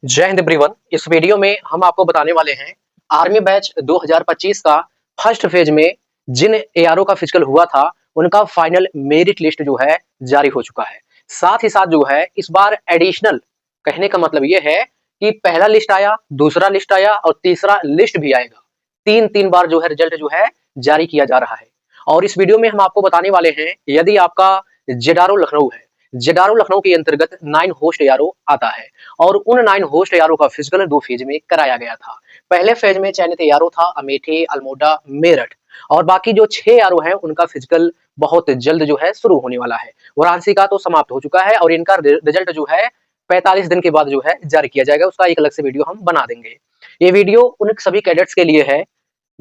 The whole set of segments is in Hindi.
जय हिंद एवरीवन। इस वीडियो में हम आपको बताने वाले हैं आर्मी बैच 2025 का फर्स्ट फेज में जिन एआरओ का फिजिकल हुआ था उनका फाइनल मेरिट लिस्ट जो है जारी हो चुका है। साथ ही साथ जो है इस बार एडिशनल कहने का मतलब ये है कि पहला लिस्ट आया, दूसरा लिस्ट आया और तीसरा लिस्ट भी आएगा। तीन तीन बार जो है रिजल्ट जो है जारी किया जा रहा है। और इस वीडियो में हम आपको बताने वाले हैं यदि आपका जेडारो लखनऊ है, जेडारो लखनऊ के अंतर्गत 9 होस्ट एआरओ आता है और उन 9 होस्ट एआरओ का फिजिकल 2 फेज में कराया गया था। पहले फेज में चयनित एआरओ था अमेठी, अल्मोड़ा, मेरठ और बाकी जो 6 एआरओ हैं उनका फिजिकल बहुत जल्द जो है शुरू होने वाला है। वाराणसी का तो समाप्त हो चुका है और इनका रिजल्ट जो है 45 दिन के बाद जो है जारी किया जाएगा। उसका एक अलग से वीडियो हम बना देंगे। ये वीडियो उन सभी कैडेट्स के लिए है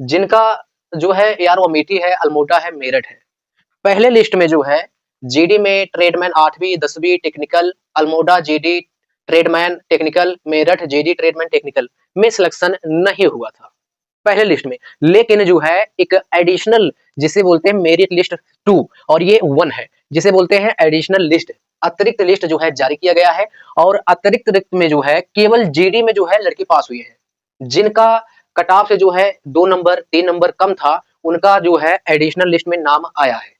जिनका जो है एआरओ अमेठी है, अल्मोड़ा है, मेरठ है। पहले लिस्ट में जो है जीडी में ट्रेडमैन 8वीं 10वीं technical, Almora GD tradesman technical, Meerut GD tradesman technical में सिलेक्शन नहीं हुआ था पहले लिस्ट में। लेकिन जो है एक एडिशनल जिसे बोलते हैं मेरिट लिस्ट 2 और ये 1 है जिसे बोलते हैं एडिशनल लिस्ट, अतिरिक्त लिस्ट जो है जारी किया गया है। और अतिरिक्त रिक्त में जो है केवल जीडी में जो है लड़के पास हुए हैं जिनका कट ऑफ से जो है 2 नंबर 3 नंबर कम था, उनका जो है एडिशनल लिस्ट में नाम आया है।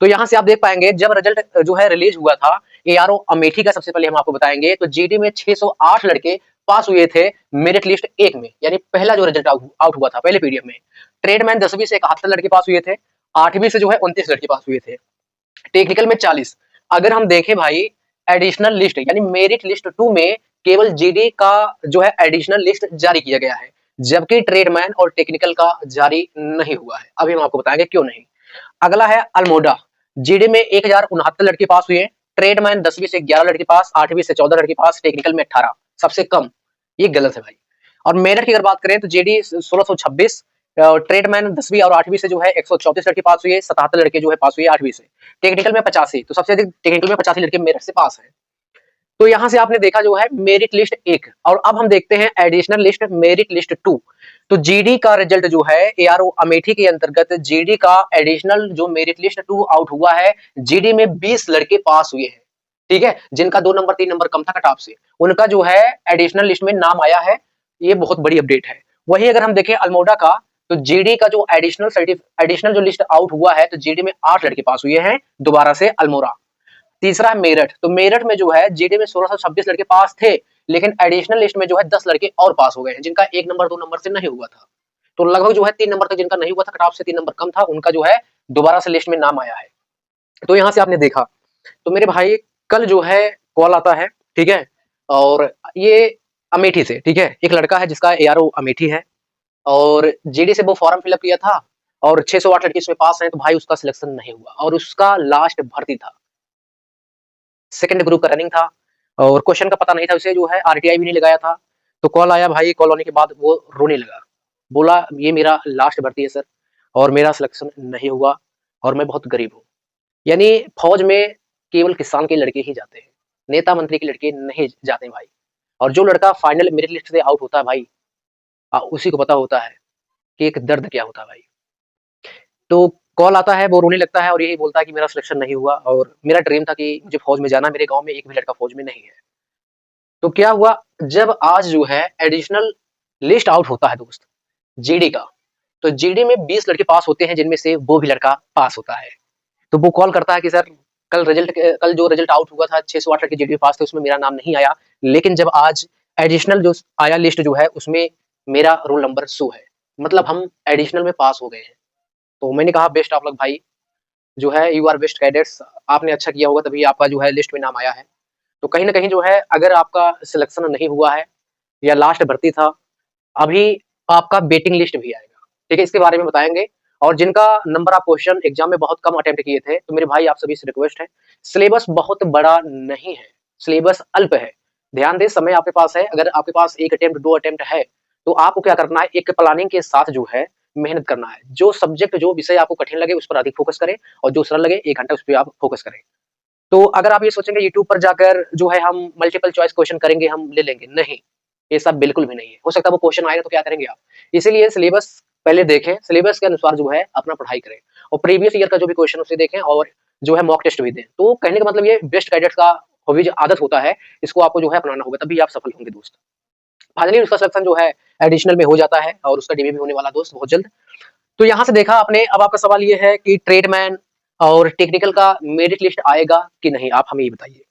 तो यहां से आप देख पाएंगे जब रिजल्ट जो है रिलीज हुआ था एआरओ अमेठी का, सबसे पहले हम आपको बताएंगे तो जीडी में 608 लड़के पास हुए थे मेरिट लिस्ट 1 में, यानी पहला जो रिजल्ट आउट हुआ था पहले पीडीएफ में। ट्रेडमैन 10वीं से 71 लड़के पास हुए थे, 8वीं से जो है 29 लड़के पास हुए थे, टेक्निकल में 40। अगर हम देखें भाई एडिशनल लिस्ट यानी मेरिट लिस्ट 2 में केवल जीडी का जो है एडिशनल लिस्ट जारी किया गया है, जबकि ट्रेडमैन और टेक्निकल का जारी नहीं हुआ है। अभी हम आपको बताएंगे क्यों नहीं। अगला है अल्मोड़ा, जीडी में 1069 लड़के पास हुए, ट्रेडमैन 10वीं से 11 लड़के पास, 8वीं से 14 लड़के पास, टेक्निकल में 18, सबसे कम। ये गलत है भाई। और मेरठ की अगर बात करें तो जीडी 1626, ट्रेडमैन 10वीं और 8वीं से जो है 134 लड़के पास हुए, 77 लड़के जो है पास हुए 8वीं से, टेक्निकल में 85, तो सबसे अधिक टेक्निकल में 85 लड़के मेरठ से पास है। तो यहां से आपने देखा जो है मेरिट लिस्ट 1। और अब हम देखते हैं एडिशनल लिस्ट मेरिट लिस्ट 2। तो जीडी का रिजल्ट जो है एआरओ अमेठी के अंतर्गत जीडी का एडिशनल जो मेरिट लिस्ट 2 आउट हुआ है, जीडी में 20 लड़के पास हुए हैं, ठीक है, जिनका 2 नंबर 3 नंबर कम था कट ऑफ से, उनका जो है एडिशनल लिस्ट में नाम आया है। ये बहुत बड़ी अपडेट है। वही अगर हम देखें अल्मोड़ा का तो जीडी का जो एडिशनल जो लिस्ट आउट हुआ है तो जीडी में 8 लड़के पास हुए हैं दोबारा से अल्मोड़ा। तीसरा है मेरठ, तो मेरठ में जो है जीडी में 1626 लड़के पास थे, लेकिन एडिशनल लिस्ट में जो है 10 लड़के और पास हो गए हैं जिनका 1 नंबर 2 नंबर से नहीं हुआ था। तो लगभग जो है 3 नंबर तक जिनका नहीं हुआ था, कट ऑफ से 3 नंबर कम था, उनका जो है दोबारा से लिस्ट में नाम आया है। तो यहां से आपने देखा तो मेरे भाई कल जो है कॉल आता है, ठीक है, और ये अमेठी से, ठीक है, एक लड़का है जिसका एआरओ अमेठी है और जीडी से वो फॉर्म फिलअप किया था और 608 लड़के इसमें पास हैं, तो भाई उसका सिलेक्शन नहीं हुआ और उसका लास्ट भर्ती था, सेकंड ग्रुप का रनिंग था और क्वेश्चन का पता नहीं था उसे, जो है आरटीआई भी नहीं लगाया था। तो कॉल आया भाई, कॉल आने के बाद वो रोने लगा, बोला ये मेरा लास्ट भर्ती है सर और मेरा सिलेक्शन नहीं हुआ और मैं बहुत गरीब हूँ। यानी फौज में केवल किसान के लड़के ही जाते हैं, नेता मंत्री के लड़के नहीं जाते भाई। और जो लड़का फाइनल मेरिट लिस्ट से आउट होता है भाई, उसी को पता होता है कि एक दर्द क्या होता है भाई। तो कॉल आता है, वो रोने लगता है और यही बोलता है कि मेरा सिलेक्शन नहीं हुआ और मेरा ड्रीम था कि मुझे फौज में जाना, मेरे गांव में एक भी लड़का फौज में नहीं है। तो क्या हुआ, जब आज जो है एडिशनल लिस्ट आउट होता है दोस्त जीडी का, तो जीडी में 20 लड़के पास होते हैं जिनमें से वो भी लड़का पास होता है। तो वो कॉल करता है कि सर कल जो रिजल्ट आउट हुआ था 608 लड़के जीडी में पास थे, उसमें मेरा नाम नहीं आया, लेकिन जब आज एडिशनल जो आया लिस्ट जो है उसमें मेरा रोल नंबर 100 है, मतलब हम एडिशनल में पास हो गए हैं। तो मैंने कहा बेस्ट ऑफ लक भाई, जो है यू आर बेस्ट कैडेट्स, आपने अच्छा किया होगा तभी आपका जो है लिस्ट में नाम आया है। तो कहीं ना कहीं जो है अगर आपका सिलेक्शन नहीं हुआ है या लास्ट भर्ती था, अभी आपका वेटिंग लिस्ट भी आएगा, ठीक है, इसके बारे में बताएंगे। और जिनका नंबर आप क्वेश्चन एग्जाम में बहुत कम अटेम्प्ट किए थे, तो मेरे भाई आप सभी से रिक्वेस्ट है, सिलेबस बहुत बड़ा नहीं है, सिलेबस अल्प है, ध्यान दें, समय आपके पास है। अगर आपके पास 1 अटेम्प्ट 2 अटेम्प्ट है तो आपको क्या करना है, एक प्लानिंग के साथ जो है मेहनत करना है। जो सब्जेक्ट जो विषय आपको कठिन लगे उस पर अधिक फोकस करें और जो सरल लगे 1 घंटा उस पर आप फोकस करें। तो अगर आप ये सोचेंगे यूट्यूब पर जाकर जो है हम मल्टीपल चॉइस क्वेश्चन करेंगे, हम ले लेंगे, नहीं, ये सब बिल्कुल भी नहीं है। हो सकता है वो क्वेश्चन आएगा तो क्या करेंगे आप। इसीलिए सिलेबस पहले देखें, सिलेबस के अनुसार जो है अपना पढ़ाई करें और प्रीवियस ईयर का जो भी क्वेश्चन उसे देखें और जो है मॉक टेस्ट भी दें। तो कहने का मतलब ये बेस्ट गाइडेंस का हॉबी जो आदत होता है, इसको आपको जो है अपनाना होगा, तभी आप सफल होंगे दोस्त। फाइनली उसका सिलेक्शन जो है एडिशनल में हो जाता है और उसका डीबी भी होने वाला दोस्त बहुत जल्द। तो यहाँ से देखा आपने, अब आपका सवाल ये है कि ट्रेडमैन और टेक्निकल का मेरिट लिस्ट आएगा कि नहीं, आप हमें ये बताइए।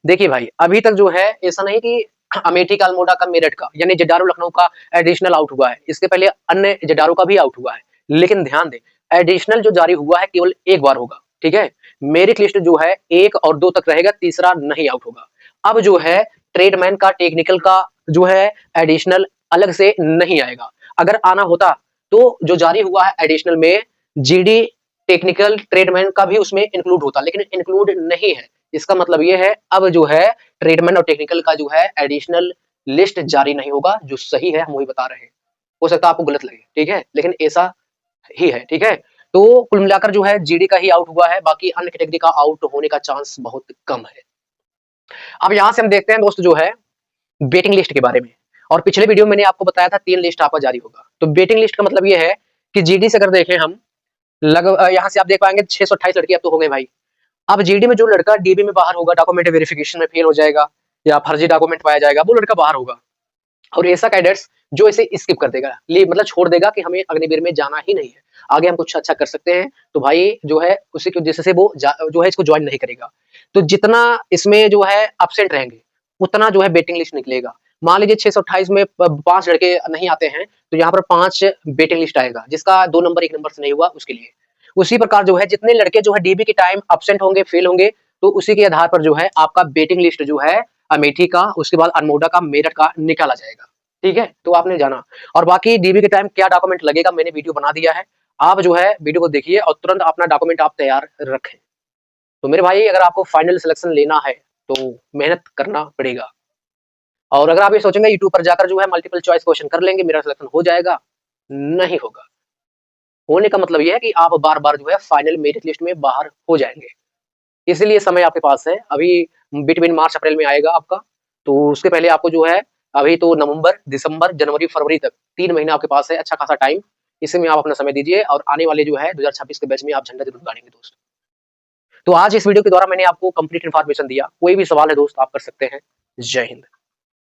देखिए भाई, अभी तक जो है ऐसा नहीं कि अमेठी का, अल्मोड़ा का, मेरठ का यानी जडारू लखनऊ का एडिशनल आउट हुआ है, इसके पहले अन्य जडारू का भी आउट हुआ है। लेकिन ध्यान दें, एडिशनल जो जारी हुआ है केवल एक बार होगा, ठीक है। मेरिट लिस्ट जो है 1 और 2 तक रहेगा, तीसरा नहीं आउट होगा। अब जो है ट्रेडमैन का, टेक्निकल का जो है एडिशनल अलग से नहीं आएगा। अगर आना होता तो जो जारी हुआ है एडिशनल में, जीडी, टेक्निकल, ट्रेडमैन का भी उसमें इंक्लूड होता, लेकिन इंक्लूड नहीं है। इसका मतलब ये है अब जो है ट्रेडमैन और टेक्निकल का जो है एडिशनल लिस्ट जारी नहीं होगा। जो सही है हम वही बता रहे हैं, हो सकता है आपको गलत लगे, ठीक है, लेकिन ऐसा ही है, ठीक है। तो कुल मिलाकर जो है जीडी का ही आउट हुआ है, बाकी अन्य कैटेगरी का आउट होने का चांस बहुत कम है। अब यहां से हम देखते हैं दोस्त जो है वेटिंग लिस्ट के बारे में। और पिछले वीडियो में मैंने आपको बताया था 3 लिस्ट आपका जारी होगा। तो वेटिंग लिस्ट का मतलब ये है कि जीडी से अगर देखें हम, लगभग यहाँ से आप देख पाएंगे 628 लड़के अब तो हो गए भाई। अब जीडी में जो लड़का डीबी में बाहर होगा, डॉक्यूमेंट वेरिफिकेशन में फेल हो जाएगा या फर्जी डॉक्यूमेंट पाया जाएगा, वो लड़का बाहर होगा। और ऐसा कैडेट्स जो इसे स्किप कर देगा, मतलब छोड़ देगा कि हमें अग्निवीर में जाना ही नहीं है, आगे हम कुछ अच्छा कर सकते हैं, तो भाई जो है उसी की वजह से वो जो है इसको ज्वाइन नहीं करेगा। तो जितना इसमें जो है एब्सेंट रहेंगे, उतना जो है वेटिंग लिस्ट निकलेगा। मान लीजिए 628 में 5 लड़के नहीं आते हैं, तो यहाँ पर 5 वेटिंग लिस्ट आएगा, जिसका 2 नंबर 1 नंबर से नहीं हुआ उसके लिए। उसी प्रकार जो है जितने लड़के जो है डीबी के टाइम एब्सेंट होंगे, फेल होंगे, तो उसी के आधार पर जो है आपका वेटिंग लिस्ट जो है अमेठी का, उसके बाद अल्मोड़ा का, मेरठ का निकाला जाएगा, ठीक है। तो आपने जाना, और बाकी डीबी के टाइम क्या डॉक्यूमेंट लगेगा मैंने वीडियो बना दिया है, आप जो है वीडियो को देखिए और तुरंत अपना डॉक्यूमेंट आप तैयार रखें। तो मेरे भाई, अगर आपको फाइनल सिलेक्शन लेना है तो मेहनत करना पड़ेगा। और अगर आप ये सोचेंगे यूट्यूब पर जाकर जो है मल्टीपल चॉइस क्वेश्चन कर लेंगे, मेरा सिलेक्शन हो जाएगा, नहीं होगा। होने का मतलब ये है कि आप बार बार जो है फाइनल मेरिट लिस्ट में बाहर हो जाएंगे। इसलिए समय आपके पास है, अभी बिटवीन मार्च अप्रैल में आएगा आपका। तो उसके पहले आपको जो है, अभी तो नवंबर, दिसंबर, जनवरी, फरवरी तक 3 महीने आपके पास है, अच्छा खासा टाइम। इसमें आप अपना समय दीजिए और आने वाले जो है 2026 के बैच में आप झंडा जरूर गाड़ेंगे दोस्त। तो आज इस वीडियो के द्वारा मैंने आपको कंप्लीट इन्फॉर्मेशन दिया। कोई भी सवाल है दोस्त आप कर सकते हैं। जय हिंद।